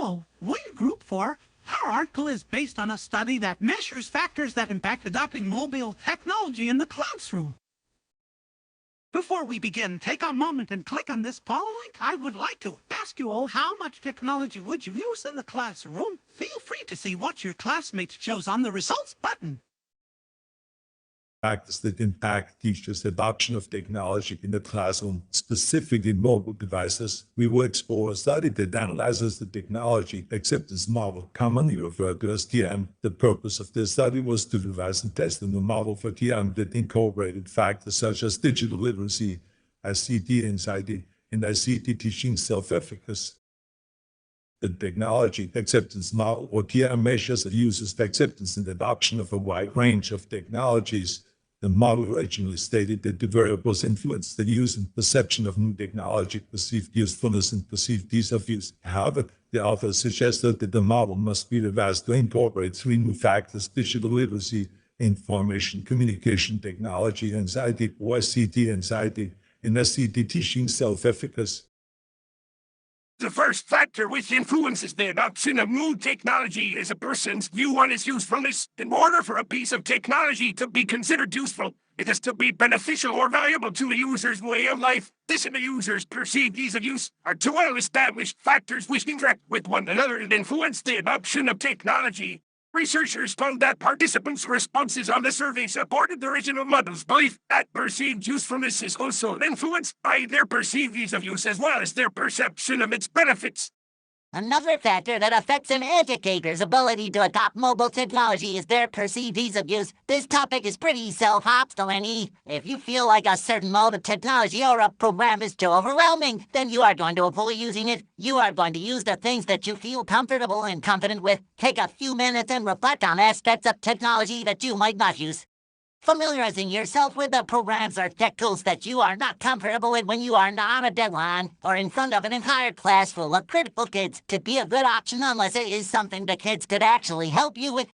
Hello, we're Group 4. Our article is based on a study that measures factors that impact adopting mobile technology in the classroom. Before we begin, take a moment and click on this follow link. I would like to ask you all, how much technology would you use in the classroom? Feel free to see what your classmates chose on the results button. Factors that impact teachers' adoption of technology in the classroom, specifically mobile devices. We will explore a study that analyzes the technology acceptance model, commonly referred to as TM. The purpose of this study was to devise and test a new model for TM that incorporated factors such as digital literacy, ICT anxiety, and ICT teaching self-efficacy. The technology acceptance model, or TM, measures a user's acceptance and adoption of a wide range of technologies. The model originally stated that the variables influence the use and perception of new technology, perceived usefulness, and perceived ease of use. However, the author suggested that the model must be revised to incorporate three new factors: digital literacy, information communication technology anxiety, or ICT anxiety, and ICT teaching self-efficacy. The first factor which influences the adoption of new technology is a person's view on its usefulness. In order for a piece of technology to be considered useful, it has to be beneficial or valuable to the user's way of life. This and the user's perceived ease of use are two well-established factors which interact with one another and influence the adoption of technology. Researchers found that participants' responses on the survey supported the original model's belief that perceived usefulness is also influenced by their perceived ease of use as well as their perception of its benefits. Another factor that affects an educator's ability to adopt mobile technology is their perceived ease of use. This topic is pretty self-obstinate. If you feel like a certain mode of technology or a program is too overwhelming, then you are going to avoid using it. You are going to use the things that you feel comfortable and confident with. Take a few minutes and reflect on aspects of technology that you might not use. Familiarizing yourself with the programs or tech tools that you are not comfortable with when you are not on a deadline or in front of an entire class full of critical kids could be a good option unless it is something the kids could actually help you with.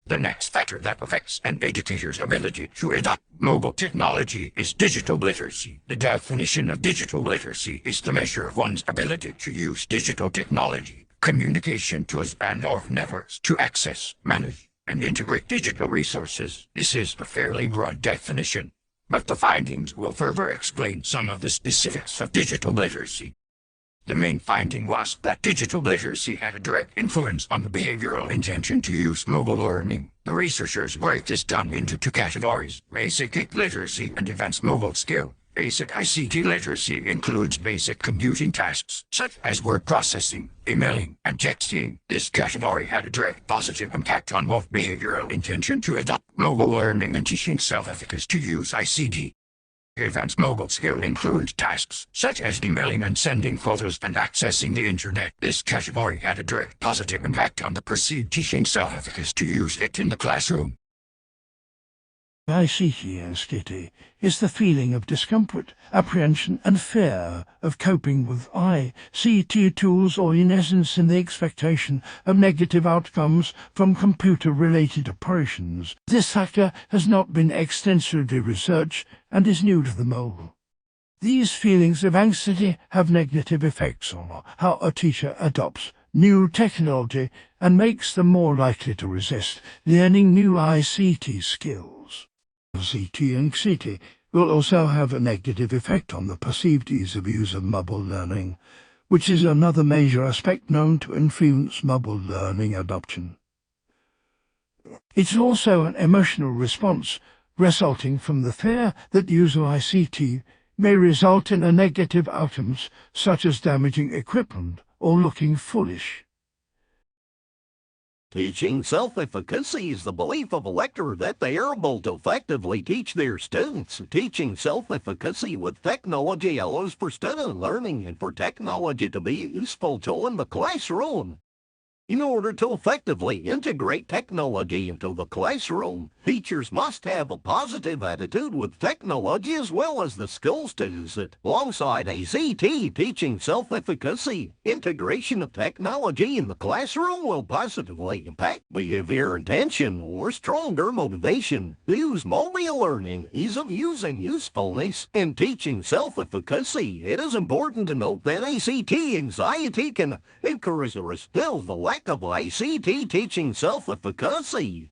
The next factor that affects an educator's ability to adopt mobile technology is digital literacy. The definition of digital literacy is the measure of one's ability to use digital technology, communication tools, and/or networks to access, manage, and integrate digital resources. This is a fairly broad definition, but the findings will further explain some of the specifics of digital literacy. The main finding was that digital literacy had a direct influence on the behavioral intention to use mobile learning. The researchers break this down into two categories: basic literacy and advanced mobile skill. Basic ICT literacy includes basic computing tasks, such as word processing, emailing, and texting. This category had a direct positive impact on both behavioral intention to adopt mobile learning and teaching self-efficacy to use ICT. Advanced mobile skill includes tasks, such as emailing and sending photos and accessing the internet. This category had a direct positive impact on the perceived teaching self-efficacy to use it in the classroom. ICT anxiety is the feeling of discomfort, apprehension, and fear of coping with ICT tools, or in essence in the expectation of negative outcomes from computer-related operations. This factor has not been extensively researched and is new to the mobile. These feelings of anxiety have negative effects on how a teacher adopts new technology and makes them more likely to resist learning new ICT skills. ICT anxiety will also have a negative effect on the perceived ease of use of mobile learning, which is another major aspect known to influence mobile learning adoption. It's also an emotional response resulting from the fear that use of ICT may result in negative outcomes such as damaging equipment or looking foolish. Teaching self-efficacy is the belief of a lecturer that they are able to effectively teach their students. Teaching self-efficacy with technology allows for student learning and for technology to be a useful tool in the classroom. In order to effectively integrate technology into the classroom, Teachers must have a positive attitude with technology as well as the skills to use it. Alongside ACT teaching self-efficacy, integration of technology in the classroom will positively impact behavior attention or stronger motivation. To use mobile learning, ease of use and usefulness in teaching self-efficacy. It is important to note that ACT anxiety can encourage or still the lack of ACT teaching self-efficacy.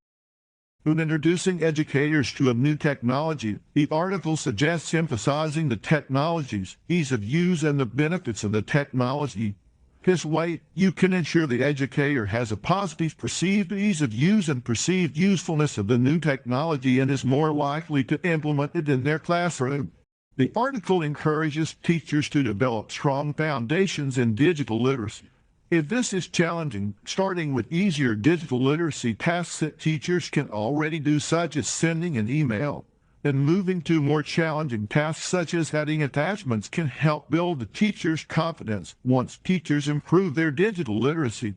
When introducing educators to a new technology, the article suggests emphasizing the technology's ease of use and the benefits of the technology. This way, you can ensure the educator has a positive perceived ease of use and perceived usefulness of the new technology and is more likely to implement it in their classroom. The article encourages teachers to develop strong foundations in digital literacy. If this is challenging, starting with easier digital literacy tasks that teachers can already do, such as sending an email, then moving to more challenging tasks such as adding attachments can help build the teacher's confidence. Once teachers improve their digital literacy,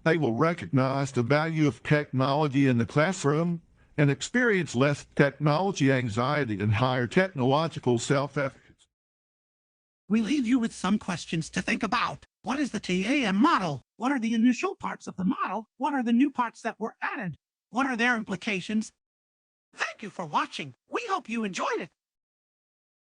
they will recognize the value of technology in the classroom and experience less technology anxiety and higher technological self-efficacy. We leave you with some questions to think about. What is the TAM model? What are the initial parts of the model? What are the new parts that were added? What are their implications? Thank you for watching. We hope you enjoyed it.